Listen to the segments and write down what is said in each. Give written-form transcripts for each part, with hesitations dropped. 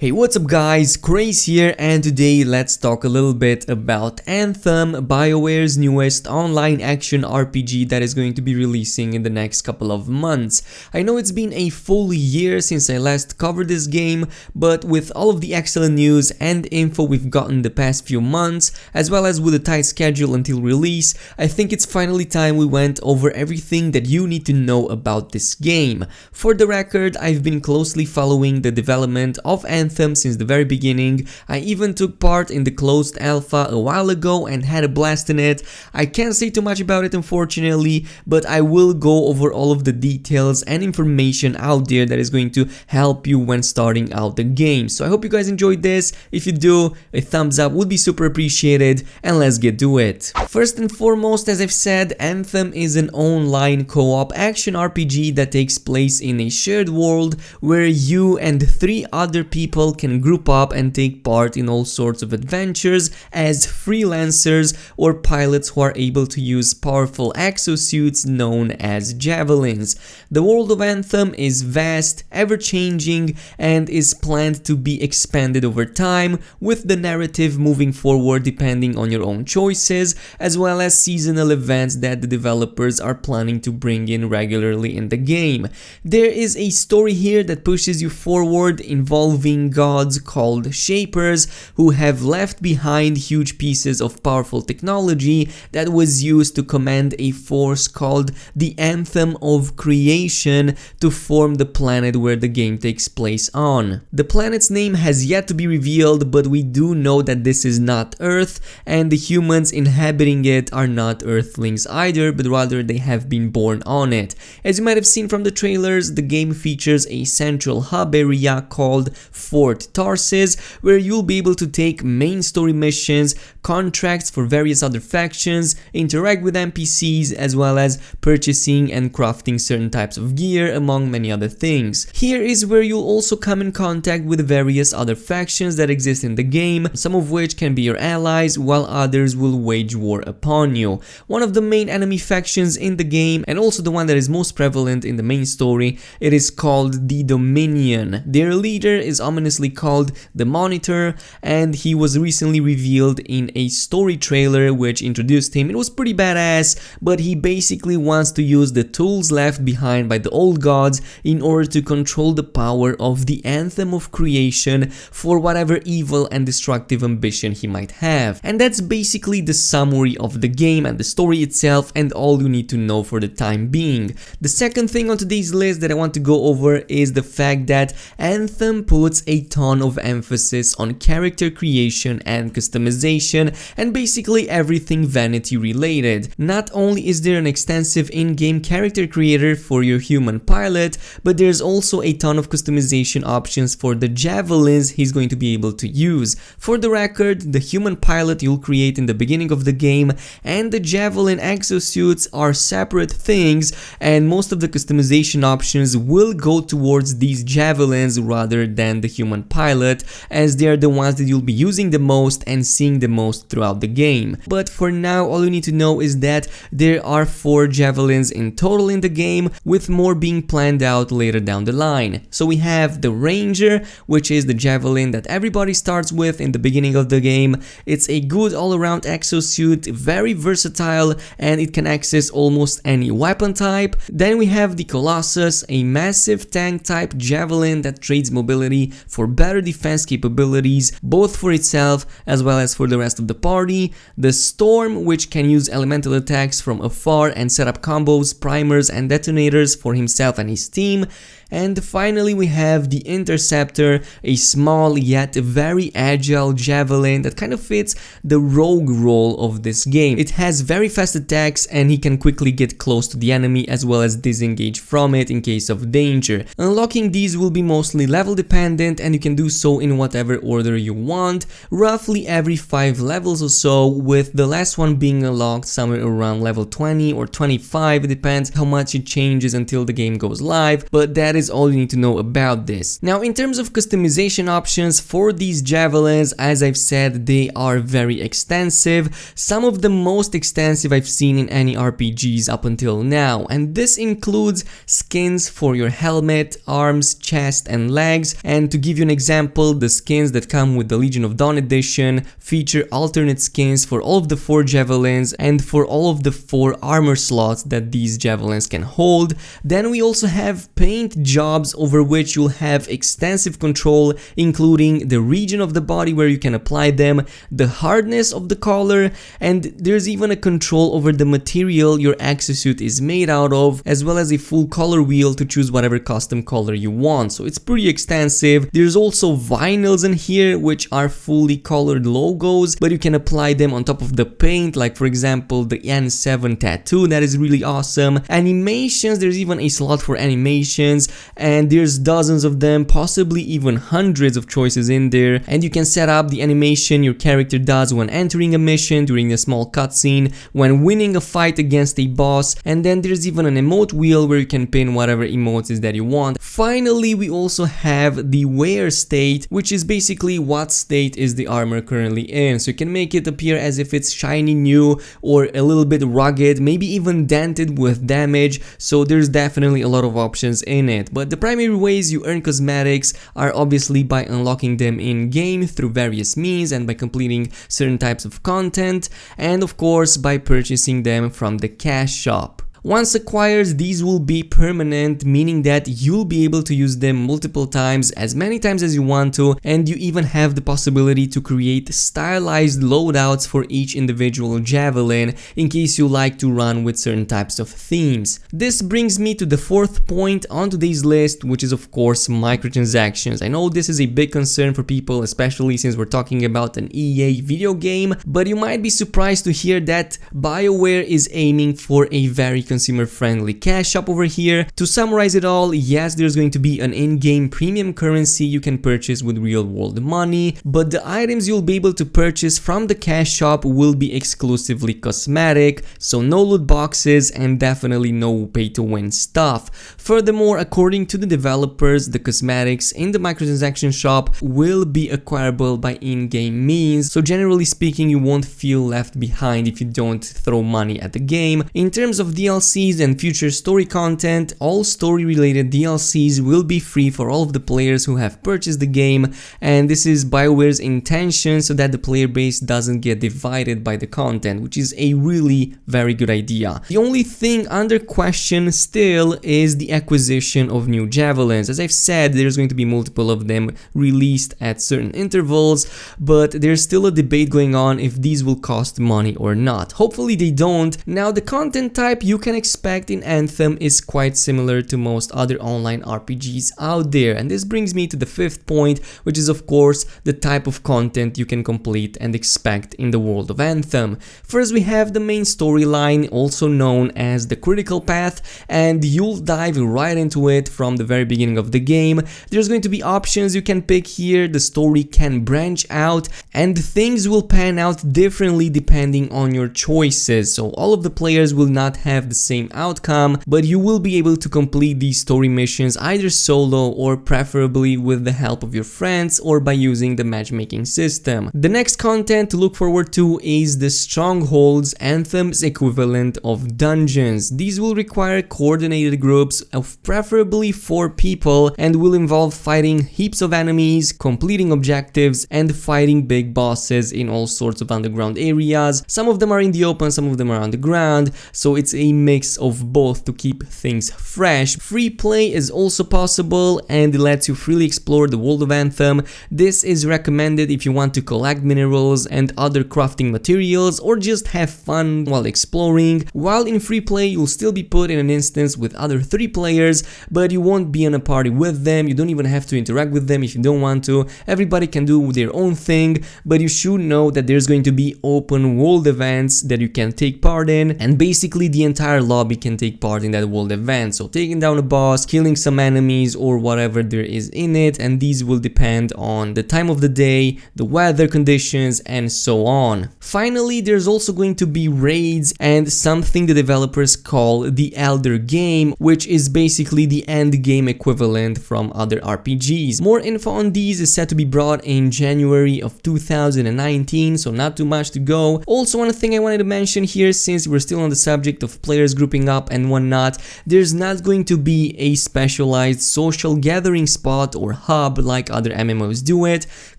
Hey, what's up guys, Craze here, and today let's talk a little bit about Anthem, BioWare's newest online action RPG that is going to be releasing in the next couple of months. I know it's been a full year since I last covered this game, but with all of the excellent news and info we've gotten the past few months, as well as with a tight schedule until release, I think it's finally time we went over everything that you need to know about this game. For the record, I've been closely following the development of Anthem since the very beginning. I even took part in the closed alpha a while ago and had a blast in it. I can't say too much about it unfortunately, but I will go over all of the details and information out there that is going to help you when starting out the game. So I hope you guys enjoyed this. If you do, a thumbs up would be super appreciated, and let's get to it. First and foremost, as I've said, Anthem is an online co-op action RPG that takes place in a shared world where you and 3 other people can group up and take part in all sorts of adventures as freelancers or pilots who are able to use powerful exosuits known as javelins. The world of Anthem is vast, ever-changing, and is planned to be expanded over time, with the narrative moving forward depending on your own choices, as well as seasonal events that the developers are planning to bring in regularly in the game. There is a story here that pushes you forward, involving gods called Shapers who have left behind huge pieces of powerful technology that was used to command a force called the Anthem of Creation to form the planet where the game takes place on. The planet's name has yet to be revealed, but we do know that this is not Earth, and the humans inhabiting it are not Earthlings either, but rather they have been born on it. As you might have seen from the trailers, the game features a central hub area called Fort Tarsis, where you'll be able to take main story missions, contracts for various other factions, interact with NPCs, as well as purchasing and crafting certain types of gear, among many other things. Here is where you'll also come in contact with various other factions that exist in the game, some of which can be your allies, while others will wage war upon you. One of the main enemy factions in the game, and also the one that is most prevalent in the main story, it is called the Dominion. Their leader is ominously called the Monitor, and he was recently revealed in a story trailer which introduced him. It was pretty badass, but he basically wants to use the tools left behind by the old gods in order to control the power of the Anthem of Creation for whatever evil and destructive ambition he might have. And that's basically the summary of the game and the story itself, and all you need to know for the time being. The second thing on today's list that I want to go over is the fact that Anthem puts a ton of emphasis on character creation and customization, and basically everything vanity related. Not only is there an extensive in-game character creator for your human pilot, but there's also a ton of customization options for the javelins he's going to be able to use. For the record, the human pilot you'll create in the beginning of the game and the javelin exosuits are separate things, and most of the customization options will go towards these javelins rather than the human pilot, as they are the ones that you'll be using the most and seeing the most throughout the game. But for now, all you need to know is that there are 4 javelins in total in the game, with more being planned out later down the line. So we have the Ranger, which is the javelin that everybody starts with in the beginning of the game. It's a good all-around exosuit, very versatile, and it can access almost any weapon type. Then we have the Colossus, a massive tank type javelin that trades mobility for better defense capabilities, both for itself as well as for the rest of the party. The Storm, which can use elemental attacks from afar and set up combos, primers and detonators for himself and his team. And finally we have the Interceptor, a small yet very agile javelin that kind of fits the rogue role of this game. It has very fast attacks and he can quickly get close to the enemy as well as disengage from it in case of danger. Unlocking these will be mostly level dependent, and you can do so in whatever order you want, roughly every 5 levels or so, with the last one being unlocked somewhere around level 20 or 25, it depends how much it changes until the game goes live, but that is all you need to know about this. Now, in terms of customization options for these javelins, as I've said, they are very extensive, some of the most extensive I've seen in any RPGs up until now, and this includes skins for your helmet, arms, chest and legs. And to give you an example, the skins that come with the Legion of Dawn edition feature alternate skins for all of the 4 javelins and for all of the 4 armor slots that these javelins can hold. Then we also have paint jobs over which you'll have extensive control, including the region of the body where you can apply them, the hardness of the color, and there's even a control over the material your exosuit is made out of, as well as a full color wheel to choose whatever custom color you want. So it's pretty extensive. There's also vinyls in here which are fully colored logos, but you can apply them on top of the paint, like for example the N7 tattoo. That is really awesome. Animations, there's even a slot for animations, and there's dozens of them, possibly even hundreds of choices in there, and you can set up the animation your character does when entering a mission, during a small cutscene, when winning a fight against a boss, and then there's even an emote wheel where you can pin whatever emotes is that you want. Finally, we also have the wear state, which is basically what state is the armor currently in, so you can make it appear as if it's shiny new or a little bit rugged, maybe even dented with damage. So there's definitely a lot of options in it, but the primary ways you earn cosmetics are obviously by unlocking them in game through various means and by completing certain types of content, and of course by purchasing them from the cash shop. Once acquired, these will be permanent, meaning that you'll be able to use them multiple times, as many times as you want to, and you even have the possibility to create stylized loadouts for each individual javelin in case you like to run with certain types of themes. This brings me to the 4th point on today's list, which is of course microtransactions. I know this is a big concern for people, especially since we're talking about an EA video game, but you might be surprised to hear that BioWare is aiming for a very consumer-friendly cash shop over here. To summarize it all, yes, there's going to be an in-game premium currency you can purchase with real-world money, but the items you'll be able to purchase from the cash shop will be exclusively cosmetic, so no loot boxes and definitely no pay-to-win stuff. Furthermore, according to the developers, the cosmetics in the microtransaction shop will be acquirable by in-game means, so generally speaking, you won't feel left behind if you don't throw money at the game. In terms of DLCs and future story content, all story related DLCs will be free for all of the players who have purchased the game, and this is BioWare's intention so that the player base doesn't get divided by the content, which is a really very good idea. The only thing under question still is the acquisition of new javelins. As I've said, there's going to be multiple of them released at certain intervals, but there's still a debate going on if these will cost money or not. Hopefully they don't. Now, the content type you can expect in Anthem is quite similar to most other online RPGs out there, and this brings me to the 5th point, which is of course the type of content you can complete and expect in the world of Anthem. First, we have the main storyline, also known as the critical path, and you'll dive right into it from the very beginning of the game. There's going to be options you can pick here, the story can branch out, and things will pan out differently depending on your choices, so all of the players will not have the same outcome, but you will be able to complete these story missions either solo or preferably with the help of your friends or by using the matchmaking system. The next content to look forward to is the Strongholds, Anthem's equivalent of dungeons. These will require coordinated groups of preferably 4 people and will involve fighting heaps of enemies, completing objectives, and fighting big bosses in all sorts of underground areas. Some of them are in the open, some of them are on the ground, so it's a mix of both to keep things fresh. Free play is also possible and it lets you freely explore the world of Anthem. This is recommended if you want to collect minerals and other crafting materials or just have fun while exploring. While in free play, you'll still be put in an instance with other 3 players, but you won't be in a party with them. You don't even have to interact with them if you don't want to. Everybody can do their own thing, but you should know that there's going to be open world events that you can take part in, and basically the entire entire lobby can take part in that world event. So taking down a boss, killing some enemies, or whatever there is in it, and these will depend on the time of the day, the weather conditions, and so on. Finally, there's also going to be raids and something the developers call the Elder Game, which is basically the end game equivalent from other RPGs. More info on these is set to be brought in January of 2019, so not too much to go. Also, one thing I wanted to mention here, since we're still on the subject of players grouping up and whatnot, there's not going to be a specialized social gathering spot or hub like other MMOs do it.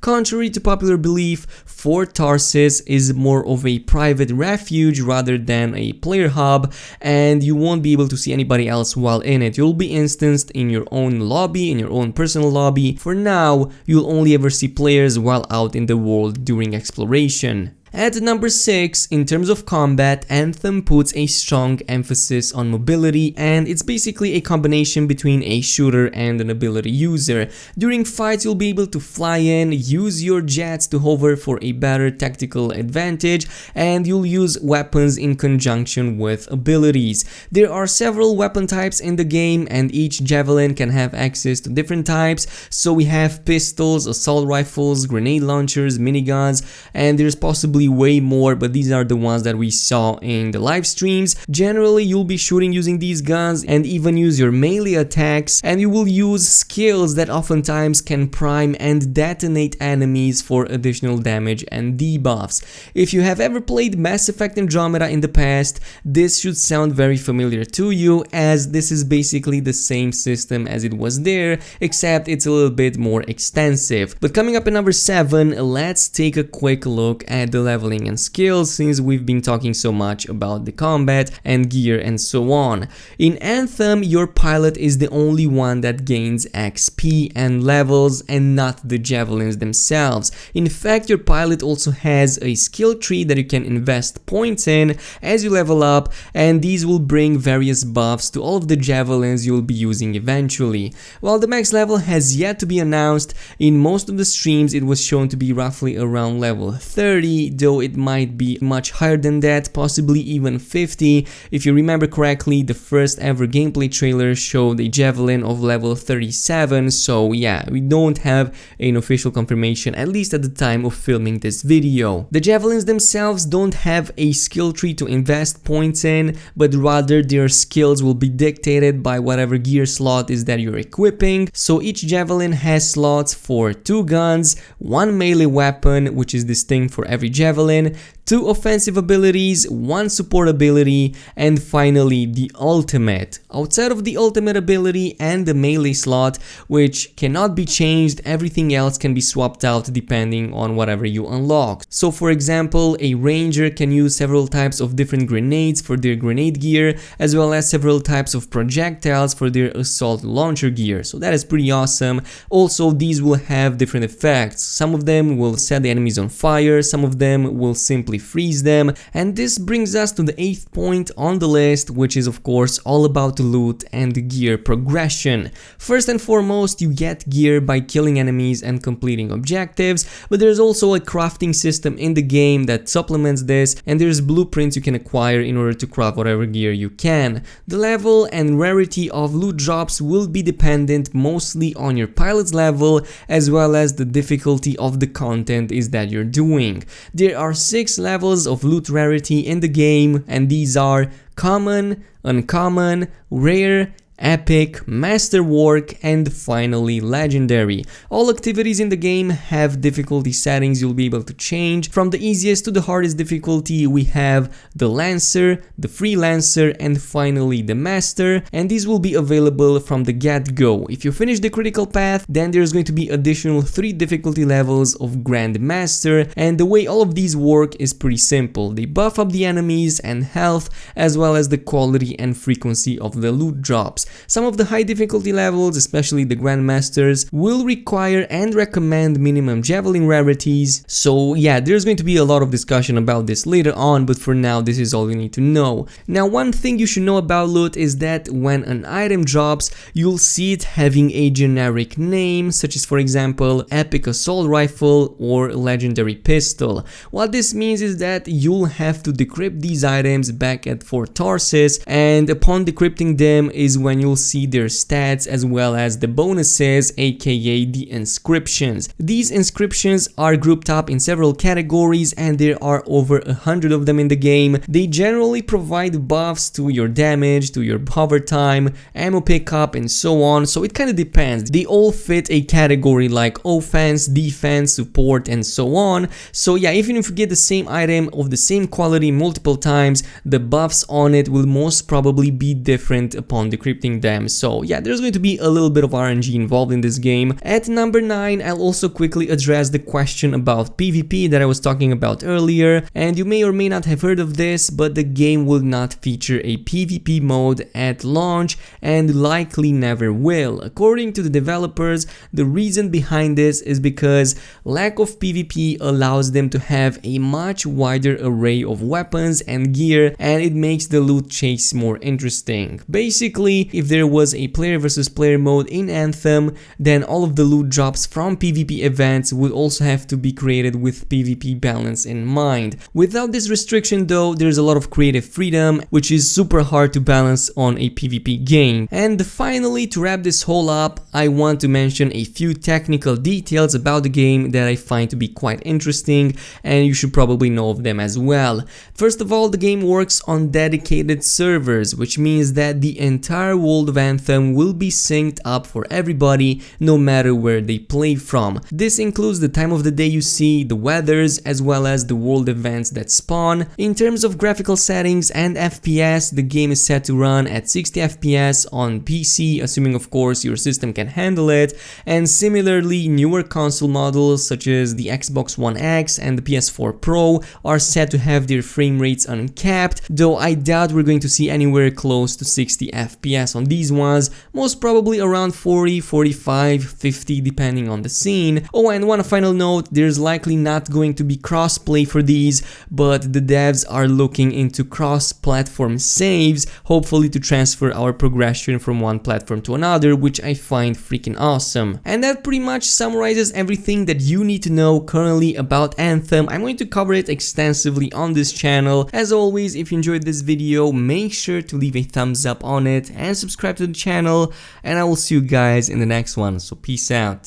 Contrary to popular belief, Fort Tarsis is more of a private refuge rather than a player hub, and you won't be able to see anybody else while in it. You'll be instanced in your own lobby, in your own personal lobby. For now, you'll only ever see players while out in the world during exploration. At number 6, in terms of combat, Anthem puts a strong emphasis on mobility, and it's basically a combination between a shooter and an ability user. During fights, you'll be able to fly in, use your jets to hover for a better tactical advantage, and you'll use weapons in conjunction with abilities. There are several weapon types in the game, and each javelin can have access to different types. So we have pistols, assault rifles, grenade launchers, miniguns, and there's possibly way more, but these are the ones that we saw in the live streams. Generally, you'll be shooting using these guns and even use your melee attacks, and you will use skills that oftentimes can prime and detonate enemies for additional damage and debuffs. If you have ever played Mass Effect Andromeda in the past, this should sound very familiar to you, as this is basically the same system as it was there, except it's a little bit more extensive. But coming up at number 7, let's take a quick look at the leveling and skills, since we've been talking so much about the combat and gear and so on. In Anthem, your pilot is the only one that gains XP and levels, and not the javelins themselves. In fact, your pilot also has a skill tree that you can invest points in as you level up, and these will bring various buffs to all of the javelins you'll be using eventually. While the max level has yet to be announced, in most of the streams it was shown to be roughly around level 30, though it might be much higher than that, possibly even 50. If you remember correctly, the first ever gameplay trailer showed a javelin of level 37, so yeah, we don't have an official confirmation, at least at the time of filming this video. The javelins themselves don't have a skill tree to invest points in, but rather their skills will be dictated by whatever gear slot is that you're equipping. So each javelin has slots for 2 guns, 1 melee weapon, which is distinct for every javelin, 2 offensive abilities, 1 support ability, and finally the ultimate. Outside of the ultimate ability and the melee slot, which cannot be changed, everything else can be swapped out depending on whatever you unlock. So for example, a ranger can use several types of different grenades for their grenade gear, as well as several types of projectiles for their assault launcher gear. So that is pretty awesome. Also, these will have different effects. Some of them will set the enemies on fire, some of them will simply freeze them, and this brings us to the 8th point on the list, which is of course all about the loot and the gear progression. First and foremost, you get gear by killing enemies and completing objectives, but there's also a crafting system in the game that supplements this, and there's blueprints you can acquire in order to craft whatever gear you can. The level and rarity of loot drops will be dependent mostly on your pilot's level, as well as the difficulty of the content is that you're doing. There are 6 levels of loot rarity in the game, and these are common, uncommon, rare, epic, masterwork, and finally legendary. All activities in the game have difficulty settings you'll be able to change. From the easiest to the hardest difficulty, we have the Lancer, the Freelancer, and finally the Master, and these will be available from the get-go. If you finish the critical path, then there's going to be additional 3 difficulty levels of Grand Master, and the way all of these work is pretty simple. They buff up the enemies and health, as well as the quality and frequency of the loot drops. Some of the high difficulty levels, especially the Grandmasters, will require and recommend minimum Javelin rarities. So yeah, there's going to be a lot of discussion about this later on, but for now this is all you need to know. Now, one thing you should know about loot is that when an item drops, you'll see it having a generic name, such as for example Epic Assault Rifle or Legendary Pistol. What this means is that you'll have to decrypt these items back at Fort Tarsis, and upon decrypting them is when you'll see their stats as well as the bonuses, aka the inscriptions. These inscriptions are grouped up in several categories and there are over 100 of them in the game. They generally provide buffs to your damage, to your hover time, ammo pickup and so on, so it kind of depends. They all fit a category like offense, defense, support and so on. So yeah, even if you get the same item of the same quality multiple times, the buffs on it will most probably be different upon decrypting them. So yeah, there's going to be a little bit of RNG involved in this game. At number 9, I'll also quickly address the question about PvP that I was talking about earlier, and you may or may not have heard of this, but the game will not feature a PvP mode at launch and likely never will. According to the developers, the reason behind this is because lack of PvP allows them to have a much wider array of weapons and gear, and it makes the loot chase more interesting. Basically, if there was a player versus player mode in Anthem, then all of the loot drops from PvP events would also have to be created with PvP balance in mind. Without this restriction though, there's a lot of creative freedom, which is super hard to balance on a PvP game. And finally, to wrap this whole up, I want to mention a few technical details about the game that I find to be quite interesting, and you should probably know of them as well. First of all, the game works on dedicated servers, which means that the entire world of Anthem will be synced up for everybody, no matter where they play from. This includes the time of the day you see, the weathers, as well as the world events that spawn. In terms of graphical settings and FPS, the game is set to run at 60 FPS on PC, assuming of course your system can handle it, and similarly newer console models such as the Xbox One X and the PS4 Pro are set to have their frame rates uncapped, though I doubt we're going to see anywhere close to 60 FPS on these ones, most probably around 40, 45, 50 depending on the scene. Oh, and one final note, there's likely not going to be crossplay for these, but the devs are looking into cross-platform saves, hopefully to transfer our progression from one platform to another, which I find freaking awesome. And that pretty much summarizes everything that you need to know currently about Anthem. I'm going to cover it extensively on this channel. As always, if you enjoyed this video, make sure to leave a thumbs up on it and subscribe to the channel, and I will see you guys in the next one, so peace out.